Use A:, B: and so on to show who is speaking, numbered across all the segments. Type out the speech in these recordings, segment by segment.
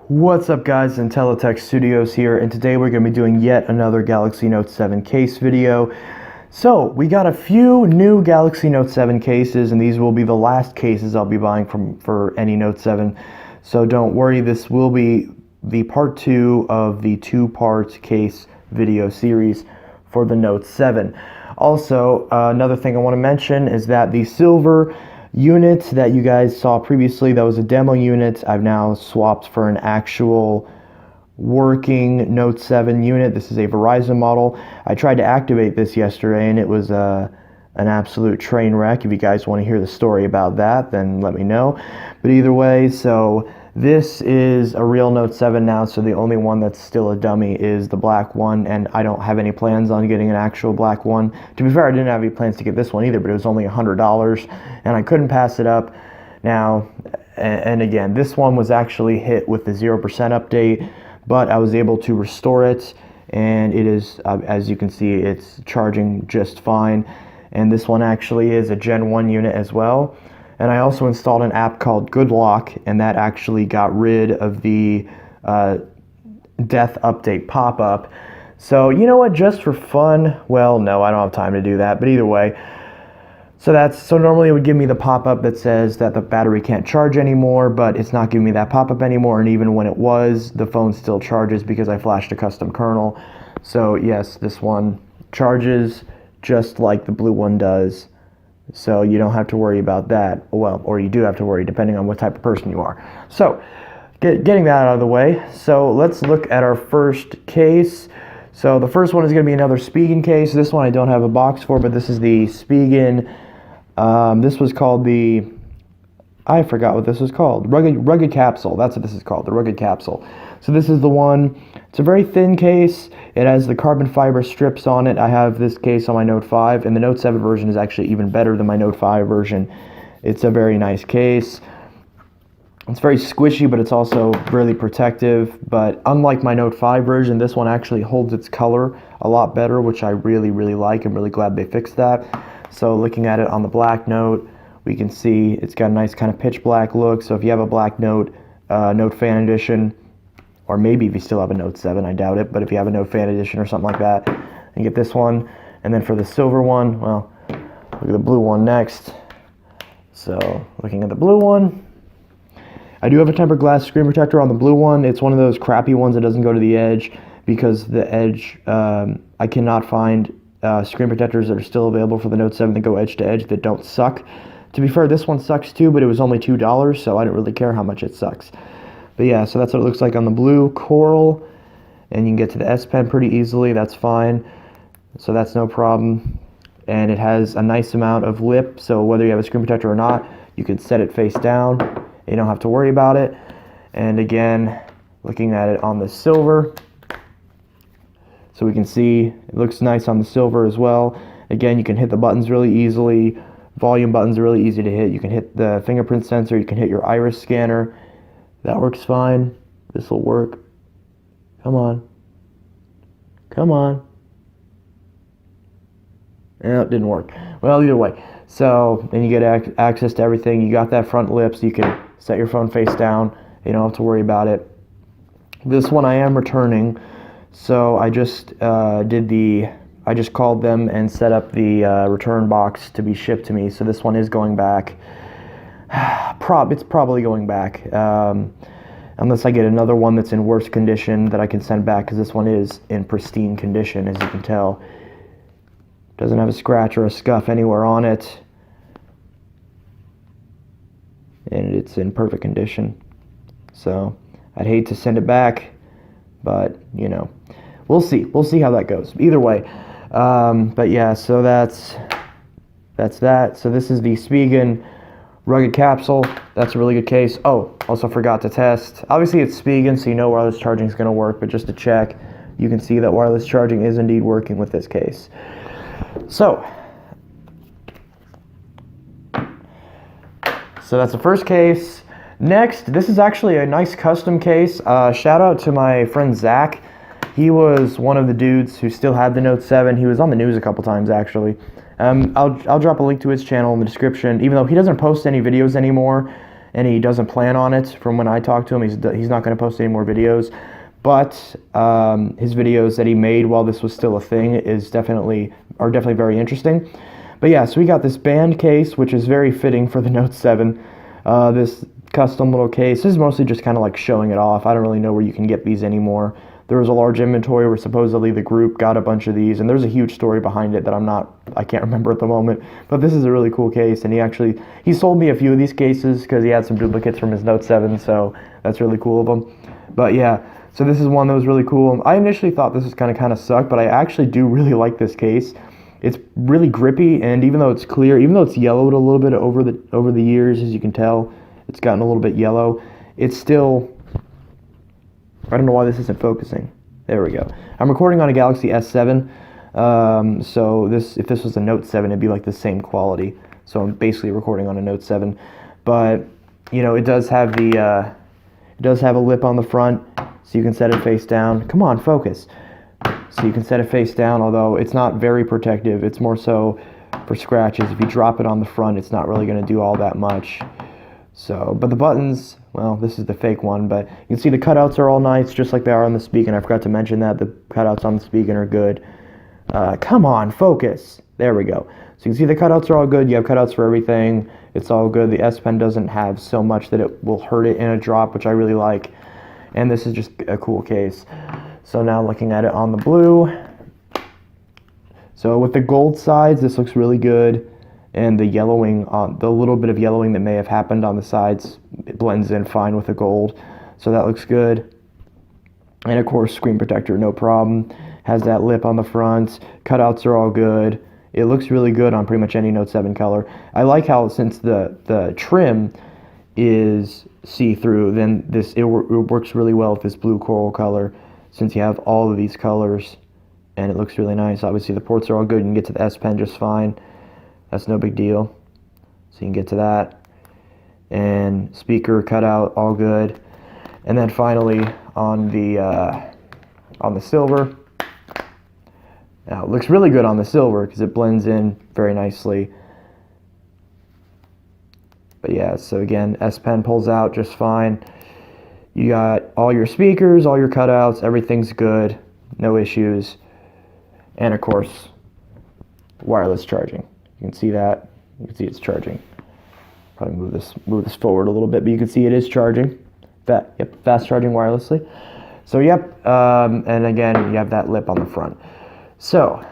A: What's up guys, IntelliTech Studios here, and today we're going to be doing yet another Galaxy Note 7 case video. So, we got a few new Galaxy Note 7 cases, and these will be the last cases I'll be buying for any Note 7. So don't worry, this will be the part 2 of the 2-part case video series for the Note 7. Also, another thing I want to mention is that the silver unit that you guys saw previously, that was a demo unit, I've now swapped for an actual working Note 7 unit. This is a Verizon model. I tried to activate this yesterday and it was an absolute train wreck. If you guys want to hear the story about that, then let me know. But either way, so this is a real Note 7 now, so the only one that's still a dummy is the black one, and I don't have any plans on getting an actual black one. To be fair, I didn't have any plans to get this one either, but it was only $100, and I couldn't pass it up. Now, and again, this one was actually hit with the 0% update, but I was able to restore it, and it is, as you can see, it's charging just fine. And this one actually is a Gen 1 unit as well. And I also installed an app called Good Lock, and that actually got rid of the death update pop-up. So, you know what, just for fun, well, no, I don't have time to do that, but either way. So normally it would give me the pop-up that says that the battery can't charge anymore, but it's not giving me that pop-up anymore, and even when it was, the phone still charges because I flashed a custom kernel. So yes, this one charges just like the blue one does. So you don't have to worry about that. Well, or you do have to worry depending on what type of person you are. So getting that out of the way, so let's look at our first case. So the first one is going to be another Spigen case. This one I don't have a box for, but this is the Spigen. This was called the, I forgot what this was called. Rugged Capsule. That's what this is called, the Rugged Capsule. So this is the one. It's a very thin case. It has the carbon fiber strips on it. I have this case on my Note 5, and the Note 7 version is actually even better than my Note 5 version. It's a very nice case. It's very squishy, but it's also really protective. But unlike my Note 5 version, this one actually holds its color a lot better, which I really, really like. I'm really glad they fixed that. So looking at it on the black Note, we can see it's got a nice kind of pitch black look. So if you have a black Note, Note Fan Edition, or maybe if you still have a Note 7, I doubt it, but if you have a Note Fan Edition or something like that, you get this one. And then for the silver one, well, look at the blue one next. So looking at the blue one, I do have a tempered glass screen protector on the blue one. It's one of those crappy ones that doesn't go to the edge, because the edge, I cannot find screen protectors that are still available for the Note 7 that go edge to edge that don't suck. To be fair, this one sucks too, but it was only $2, so I don't really care how much it sucks. But yeah, so that's what it looks like on the blue coral, and you can get to the S Pen pretty easily. That's fine, so that's no problem. And it has a nice amount of lip, so whether you have a screen protector or not, you can set it face down. You don't have to worry about it. And again, looking at it on the silver, so we can see it looks nice on the silver as well. Again, you can hit the buttons really easily. Volume buttons are really easy to hit. You can hit the fingerprint sensor, you can hit your iris scanner. That works fine. This will work. Come on. Come on. No, it didn't work. Well, either way. So, then you get access to everything. You got that front lip, so you can set your phone face down. You don't have to worry about it. This one I am returning. So, I just I just called them and set up the return box to be shipped to me. So, this one is going back. It's probably going back, unless I get another one that's in worse condition that I can send back, because this one is in pristine condition, as you can tell. Doesn't have a scratch or a scuff anywhere on it, and it's in perfect condition. So I'd hate to send it back, but you know, we'll see how that goes. Either way, but yeah, so that's that. So this is the Spigen Rugged Capsule. That's a really good case. Oh, also forgot to test. Obviously it's Spigen, so you know wireless charging is going to work, but just to check, you can see that wireless charging is indeed working with this case. So that's the first case. Next, this is actually a nice custom case. Shout out to my friend Zach. He was one of the dudes who still had the Note 7. He was on the news a couple times, actually. I'll drop a link to his channel in the description, even though he doesn't post any videos anymore. and he doesn't plan on it. From when I talked to him, he's not going to post any more videos. But his videos that he made while this was still a thing are definitely very interesting. But yeah, so we got this band case, which is very fitting for the Note 7. This custom little case. This is mostly just kind of like showing it off. I don't really know where you can get these anymore. There was a large inventory where supposedly the group got a bunch of these, and there's a huge story behind it that I can't remember at the moment. But this is a really cool case, and he sold me a few of these cases because he had some duplicates from his Note 7, so that's really cool of him. But yeah, so this is one that was really cool. I initially thought this was kind of suck, but I actually do really like this case. It's really grippy, and even though it's clear, even though it's yellowed a little bit over the years, as you can tell, it's gotten a little bit yellow. It's still, I don't know why this isn't focusing. There we go. I'm recording on a Galaxy S7, so if this was a Note 7, it'd be like the same quality. So I'm basically recording on a Note 7, but you know, it does have a lip on the front, so you can set it face down. Come on, focus. So you can set it face down, although it's not very protective. It's more so for scratches. If you drop it on the front, it's not really going to do all that much. So, but the buttons, well, this is the fake one, but you can see the cutouts are all nice, just like they are on the Spigen. I forgot to mention that. The cutouts on the Spigen are good. Come on, focus. There we go. So you can see the cutouts are all good. You have cutouts for everything. It's all good. The S Pen doesn't have so much that it will hurt it in a drop, which I really like. And this is just a cool case. So now looking at it on the blue. So with the gold sides, this looks really good. And the yellowing, the little bit of yellowing that may have happened on the sides, it blends in fine with the gold. So that looks good. And of course, screen protector, no problem. Has that lip on the front. Cutouts are all good. It looks really good on pretty much any Note 7 color. I like how since the trim is see-through, then it works really well with this blue coral color, since you have all of these colors, and it looks really nice. Obviously, the ports are all good. You can get to the S Pen just fine. That's no big deal. So you can get to that. And speaker cutout, all good. And then finally on the silver. Now it looks really good on the silver because it blends in very nicely. But yeah, so again, S Pen pulls out just fine. You got all your speakers, all your cutouts, everything's good, no issues. And of course, wireless charging. You can see that. You can see it's charging. Probably move this forward a little bit, but you can see it is charging. Fast charging wirelessly. So yep, and again, you have that lip on the front. So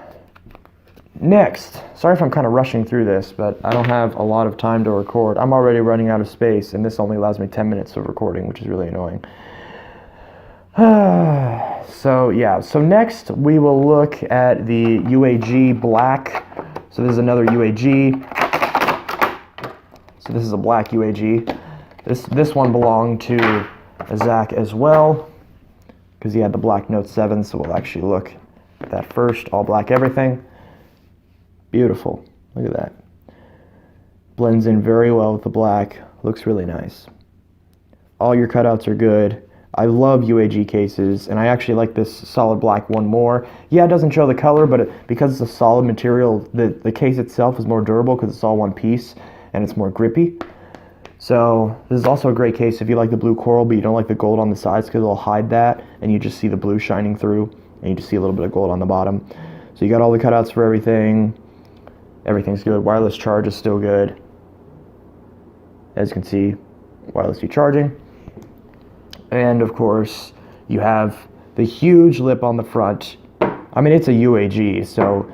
A: next, sorry if I'm kind of rushing through this, but I don't have a lot of time to record. I'm already running out of space, and this only allows me 10 minutes of recording, which is really annoying. So yeah, so next we will look at the UAG Black. So this is another UAG. So this is a black UAG. This one belonged to Zach as well, because he had the black Note 7, so we'll actually look at that first. All black everything. Beautiful. Look at that. Blends in very well with the black. Looks really nice. All your cutouts are good. I love UAG cases, and I actually like this solid black one more. Yeah, it doesn't show the color, but because it's a solid material, the case itself is more durable because it's all one piece, and it's more grippy. So this is also a great case if you like the blue coral, but you don't like the gold on the sides because it'll hide that, and you just see the blue shining through, and you just see a little bit of gold on the bottom. So you got all the cutouts for everything. Everything's good. Wireless charge is still good. As you can see, wirelessly charging. And of course, you have the huge lip on the front. I mean, it's a UAG, so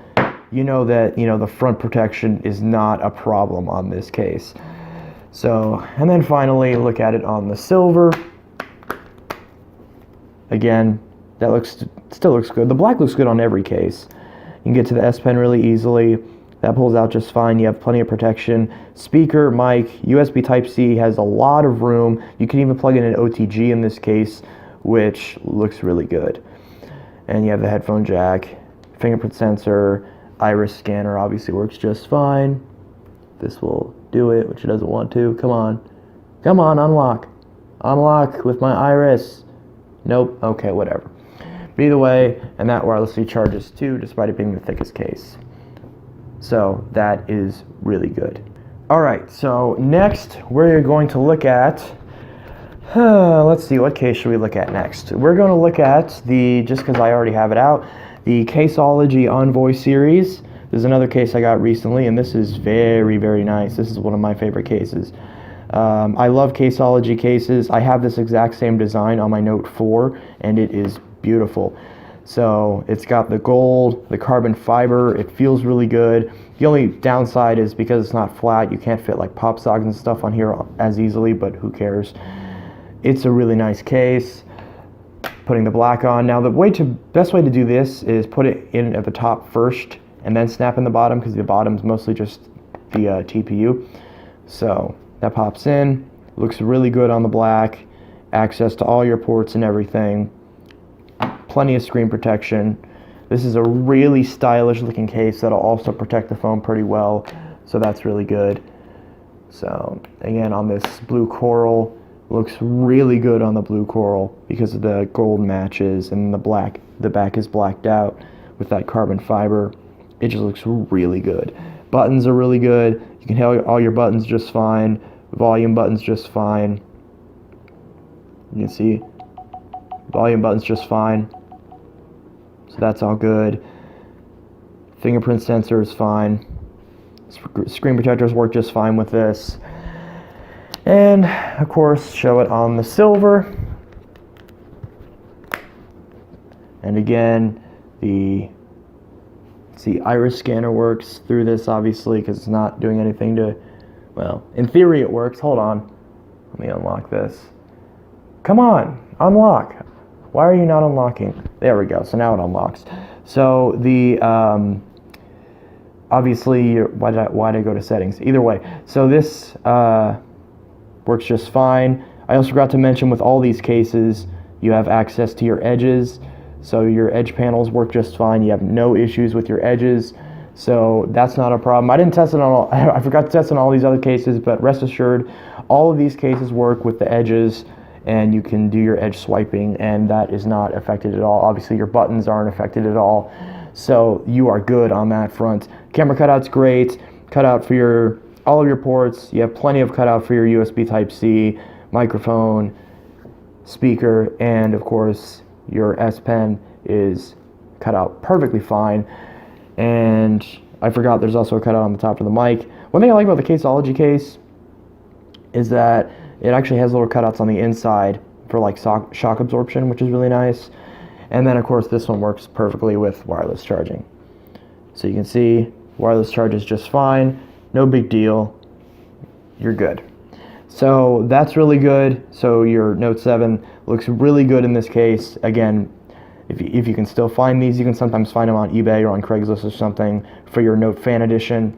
A: you know that, the front protection is not a problem on this case. So, and then finally, look at it on the silver. Again, that still looks good. The black looks good on every case. You can get to the S Pen really easily. That pulls out just fine. You have plenty of protection. Speaker, mic, USB Type-C has a lot of room. You can even plug in an OTG in this case, which looks really good. And you have the headphone jack, fingerprint sensor, iris scanner obviously works just fine. This will do it, which it doesn't want to. Come on. Come on, unlock. Unlock with my iris. Nope. Okay, whatever. But either way, and that wirelessly charges too, despite it being the thickest case. So that is really good. All right, so next we're going to look at, let's see, what case should we look at next? We're going to look at the, just because I already have it out, the Caseology Envoy series. This is another case I got recently, and this is very, very nice. This is one of my favorite cases. I love Caseology cases. I have this exact same design on my Note 4, and it is beautiful. So it's got the gold, the carbon fiber, it feels really good. The only downside is because it's not flat, you can't fit like pop sockets and stuff on here as easily, but who cares. It's a really nice case. Putting the black on. Now the best way to do this is put it in at the top first and then snap in the bottom, because the bottom's mostly just the TPU. So that pops in, looks really good on the black, access to all your ports and everything. Plenty of screen protection. This is a really stylish looking case that'll also protect the phone pretty well, so that's really good. So again, on this blue coral, looks really good on the blue coral because of the gold matches, and the back is blacked out with that carbon fiber. It just looks really good. Buttons are really good. You can hit all your buttons just fine. Volume buttons just fine. You can see volume buttons just fine. So that's all good. Fingerprint sensor is fine. Screen protectors work just fine with this. And of course, show it on the silver. And again, the iris scanner works through this, obviously, because it's not doing anything to, well, in theory it works. Hold on. Let me unlock this. Come on, unlock. Why are you not unlocking? There we go. So now it unlocks. So the obviously, why did I go to settings? Either way, so this works just fine. I also forgot to mention, with all these cases, you have access to your edges. So your edge panels work just fine. You have no issues with your edges. So that's not a problem. I didn't test it on all, I forgot to test on all these other cases, but rest assured, all of these cases work with the edges, and you can do your edge swiping, and that is not affected at all. Obviously, your buttons aren't affected at all. So you are good on that front. Camera cutout's great. Cutout for all of your ports. You have plenty of cutout for your USB Type-C, microphone, speaker, and of course, your S Pen is cut out perfectly fine. And I forgot there's also a cutout on the top of the mic. One thing I like about the Caseology case is that it actually has little cutouts on the inside for like shock absorption, which is really nice. And then of course this one works perfectly with wireless charging. So you can see wireless charge is just fine, no big deal, you're good. So that's really good. So your Note 7 looks really good in this case. Again, if you can still find these, you can sometimes find them on eBay or on Craigslist or something for your Note Fan Edition.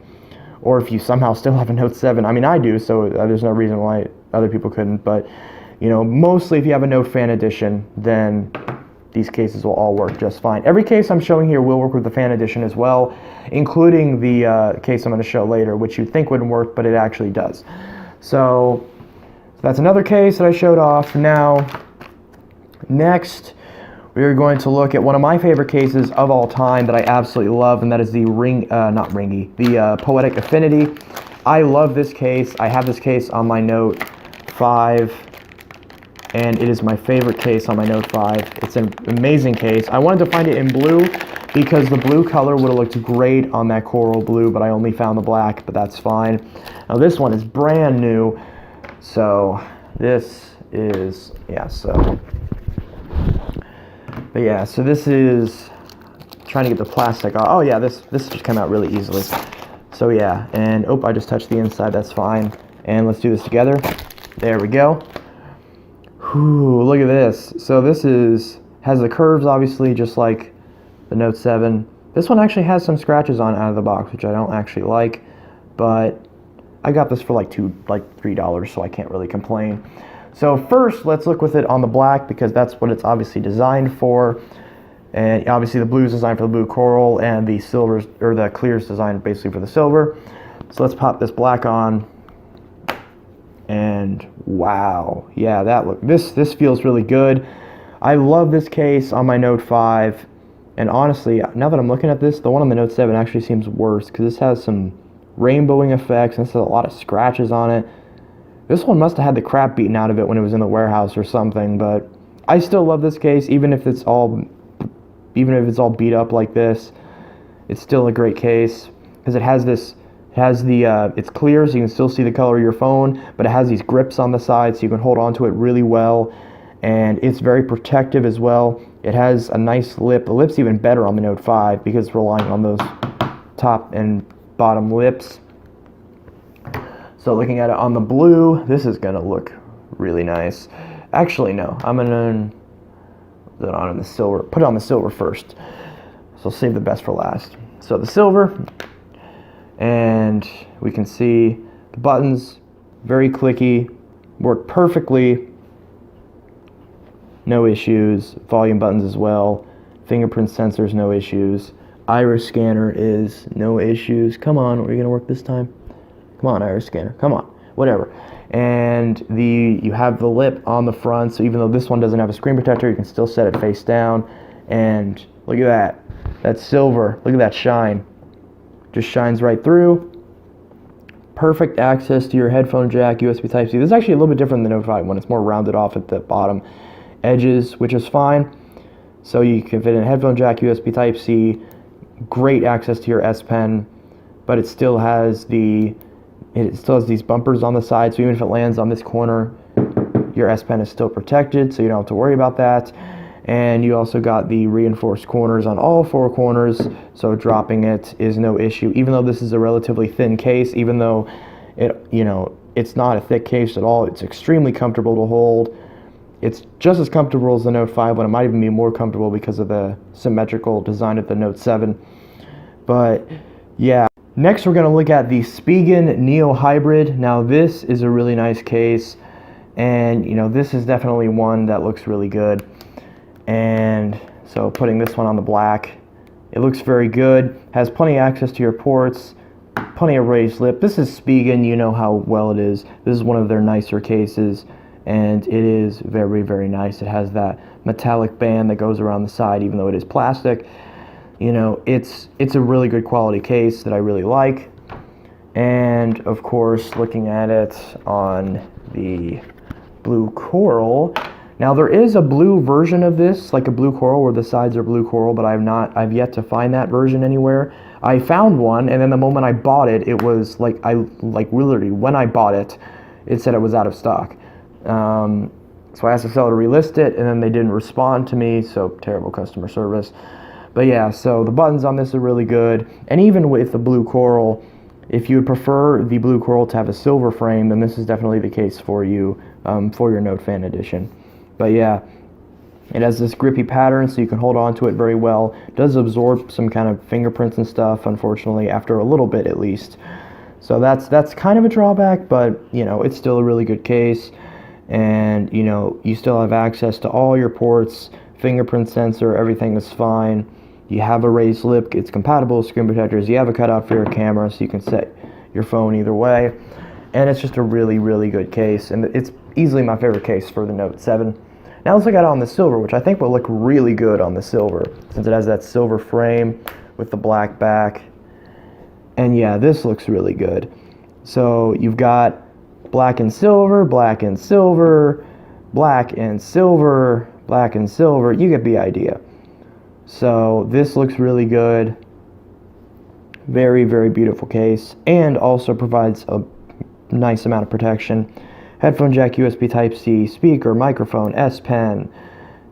A: Or if you somehow still have a Note 7, I mean I do, so there's no reason why other people couldn't, but you know, mostly if you have a Note Fan Edition, then these cases will all work just fine. Every case I'm showing here will work with the Fan Edition as well, including the case I'm going to show later, which you'd think wouldn't work, but it actually does. So that's another case that I showed off. Now, next, we are going to look at one of my favorite cases of all time that I absolutely love, and that is the Poetic Affinity. I love this case. I have this case on my Note 5, and it is my favorite case on my Note 5. It's an amazing case. I wanted to find it in blue because the blue color would have looked great on that coral blue, but I only found the black, but that's fine. Now this one is brand new, so this is, so this is trying to get the plastic off. Oh yeah, this just came out really easily. So yeah, and oh, I just touched the inside, that's fine. And let's do this together. There we go. Whew, look at this. So this has the curves, obviously, just like the Note 7. This one actually has some scratches on out of the box, which I don't actually like, but I got this for like $3, so I can't really complain. So first, let's look with it on the black, because that's what it's obviously designed for. And obviously the blue is designed for the blue coral, and the silver, or the clear, is designed basically for the silver. So let's pop this black on. And wow, yeah, this feels really good. I love this case on my Note 5. And honestly, now that I'm looking at this, the one on the Note 7 actually seems worse, because this has some rainbowing effects, and this has a lot of scratches on it. This one must have had the crap beaten out of it when it was in the warehouse or something, but I still love this case, even if it's all beat up like this. It's still a great case because it's clear, so you can still see the color of your phone, but it has these grips on the side, so you can hold on to it really well, and it's very protective as well. It has a nice lip. The lip's even better on the Note 5 because it's relying on those top and bottom lips. So looking at it on the blue, this is gonna look really nice. Actually, no, I'm gonna put it on the silver. Put it on the silver first. So save the best for last. So the silver, and we can see the buttons, very clicky, work perfectly. No issues. Volume buttons as well. Fingerprint sensors, no issues. Iris scanner is no issues. Come on, are we gonna work this time? Come on, iris scanner. Come on, whatever. And you have the lip on the front, so even though this one doesn't have a screen protector, you can still set it face down. And look at that. That's silver. Look at that shine. Just shines right through. Perfect access to your headphone jack, USB Type-C. This is actually a little bit different than the Note 5 one. It's more rounded off at the bottom edges, which is fine. So you can fit in a headphone jack, USB Type-C. Great access to your S Pen, but it still has these bumpers on the side, so even if it lands on this corner, your S Pen is still protected, so you don't have to worry about that. And you also got the reinforced corners on all four corners, so dropping it is no issue. Even though this is a relatively thin case, even though it's not a thick case at all, it's extremely comfortable to hold. It's just as comfortable as the Note 5 one. It might even be more comfortable because of the symmetrical design of the Note 7. But yeah. Next, we're going to look at the Spigen Neo Hybrid. Now, this is a really nice case, and this is definitely one that looks really good. And so putting this one on the black, it looks very good. Has plenty of access to your ports, plenty of raised lip. This is Spigen, you know how well it is. This is one of their nicer cases, and it is very, very nice. It has that metallic band that goes around the side, even though it is plastic. It's a really good quality case that I really like. And of course, looking at it on the blue coral. Now there is a blue version of this, like a blue coral where the sides are blue coral, but I've yet to find that version anywhere. I found one, and then the moment I bought it, it was literally when I bought it, it said it was out of stock. So I asked the seller to relist it, and then they didn't respond to me, so terrible customer service. But yeah, so the buttons on this are really good, and even with the blue coral, if you would prefer the blue coral to have a silver frame, then this is definitely the case for you for your Note Fan Edition. But yeah, it has this grippy pattern, so you can hold on to it very well. It does absorb some kind of fingerprints and stuff, unfortunately, after a little bit at least. So that's kind of a drawback, but it's still a really good case. And you still have access to all your ports, fingerprint sensor, everything is fine. You have a raised lip, it's compatible with screen protectors. You have a cutout for your camera, so you can set your phone either way. And it's just a really, really good case, and it's easily my favorite case for the Note 7. Now let's look at it on the silver, which I think will look really good on the silver, since it has that silver frame with the black back. And yeah, this looks really good. So you've got black and silver, black and silver, black and silver, black and silver. You get the idea. So this looks really good. Very, very beautiful case, and also provides a nice amount of protection. Headphone jack, USB Type-C, speaker, microphone, S Pen,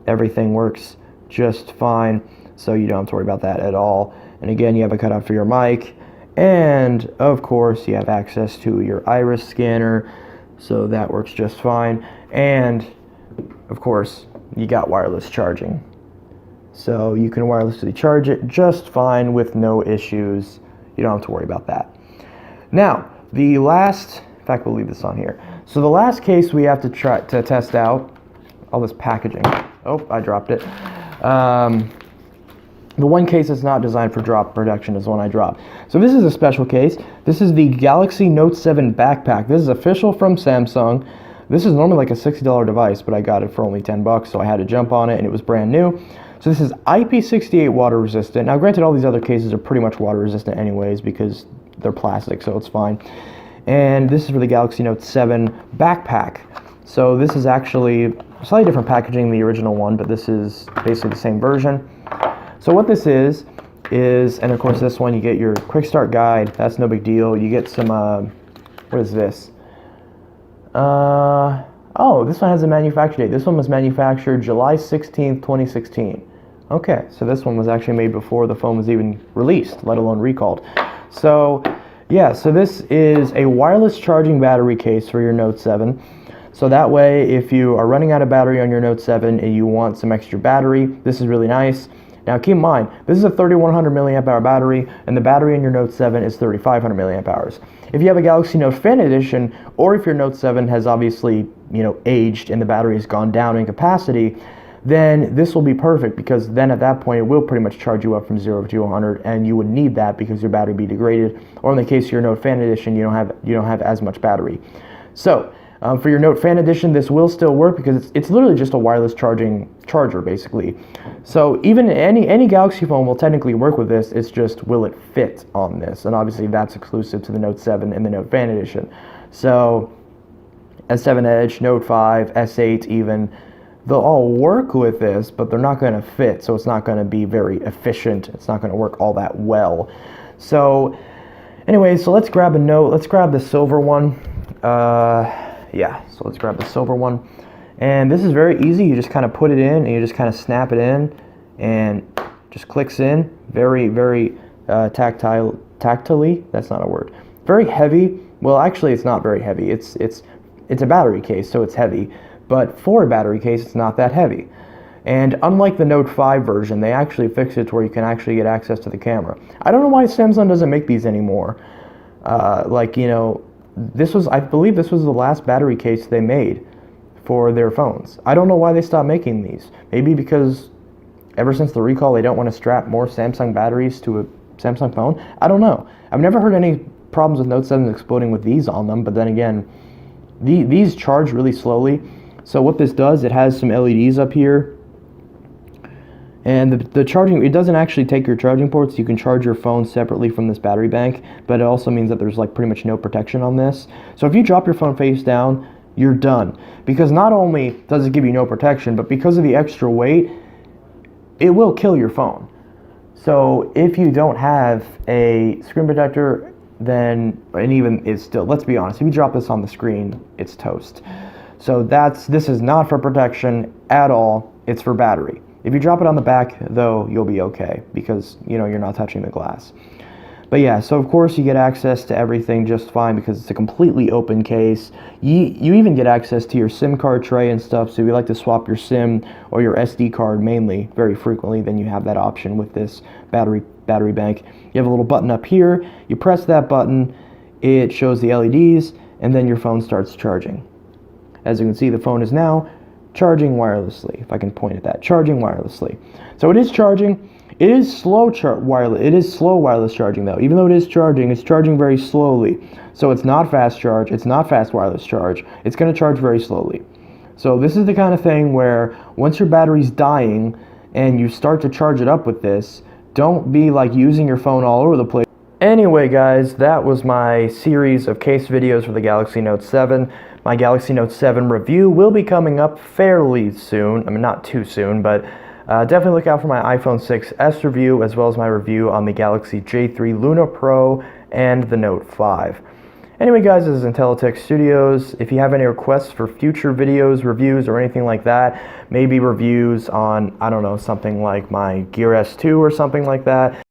A: everything works just fine, so you don't have to worry about that at all. And again, you have a cutout for your mic, and of course you have access to your iris scanner, so that works just fine. And of course, you got wireless charging, so you can wirelessly charge it just fine with no issues. You don't have to worry about that. Now, the last, in fact, we'll leave this on here. So the last case we have to try to test out, all this packaging. Oh, I dropped it. The one case that's not designed for drop protection is the one I dropped. So this is a special case. This is the Galaxy Note 7 backpack. This is official from Samsung. This is normally like a $60 device, but I got it for only 10 bucks, so I had to jump on it, and it was brand new. So this is IP68 water resistant. Now granted, all these other cases are pretty much water resistant anyways, because they're plastic, so it's fine. And this is for the Galaxy Note 7 backpack. So this is actually slightly different packaging than the original one, but this is basically the same version. So what this is, and of course this one, you get your quick start guide. That's no big deal. You get some, what is this? Oh, this one has a manufacture date. This one was manufactured July 16th, 2016. Okay, so this one was actually made before the phone was even released, let alone recalled. So, yeah, so this is a wireless charging battery case for your Note 7. So that way, if you are running out of battery on your Note 7 and you want some extra battery, this is really nice. Now keep in mind, this is a 3100 milliamp hour battery, and the battery in your Note 7 is 3500 milliamp hours. If you have a Galaxy Note Fan Edition, or if your Note 7 has obviously, aged and the battery has gone down in capacity, then this will be perfect, because then at that point it will pretty much charge you up from 0 to 100, and you would need that because your battery would be degraded. Or in the case of your Note Fan Edition, you don't have as much battery. So for your Note Fan Edition, this will still work because it's literally just a wireless charger basically. So even any Galaxy phone will technically work with this. It's just, will it fit on this? And obviously that's exclusive to the Note 7 and the Note Fan Edition. So S7 Edge, Note 5, S8 even, they'll all work with this, but they're not going to fit, so it's not going to be very efficient. It's not going to work all that well. So anyway, so let's grab a Note. Let's grab the silver one. Yeah, so let's grab the silver one. And this is very easy. You just kind of put it in, and you just kind of snap it in, and just clicks in. Very, very tactily. That's not a word. Very heavy. Well, actually, it's not very heavy. It's a battery case, so it's heavy. But for a battery case, it's not that heavy. And unlike the Note 5 version, they actually fixed it to where you can actually get access to the camera. I don't know why Samsung doesn't make these anymore. I believe this was the last battery case they made for their phones. I don't know why they stopped making these. Maybe because ever since the recall, they don't want to strap more Samsung batteries to a Samsung phone. I don't know. I've never heard any problems with Note 7 exploding with these on them, but then again, these charge really slowly. So what this does, it has some LEDs up here, and the charging, it doesn't actually take your charging ports. You can charge your phone separately from this battery bank, but it also means that there's like pretty much no protection on this. So if you drop your phone face down, you're done. Because not only does it give you no protection, but because of the extra weight, it will kill your phone. So if you don't have a screen protector, then, and even it's still, let's be honest, if you drop this on the screen, it's toast. So this is not for protection at all. It's for battery. If you drop it on the back, though, you'll be okay because, you're not touching the glass. But yeah, so of course you get access to everything just fine because it's a completely open case. You even get access to your SIM card tray and stuff. So if you like to swap your SIM or your SD card mainly very frequently, then you have that option with this battery bank. You have a little button up here. You press that button, it shows the LEDs, and then your phone starts charging. As you can see, the phone is now charging wirelessly, if I can point at that, charging wirelessly. So it is charging. It is slow wireless charging though. Even though it is charging, it's charging very slowly. So it's not fast charge, it's not fast wireless charge. It's going to charge very slowly. So this is the kind of thing where once your battery's dying and you start to charge it up with this, don't be like using your phone all over the place. Anyway guys, that was my series of case videos for the Galaxy Note 7. My Galaxy Note 7 review will be coming up fairly soon. I mean, not too soon, but definitely look out for my iPhone 6s review, as well as my review on the Galaxy J3 Luna Pro and the Note 5. Anyway guys, this is Intelitech Studios. If you have any requests for future videos, reviews, or anything like that, maybe reviews on, I don't know, something like my Gear S2 or something like that,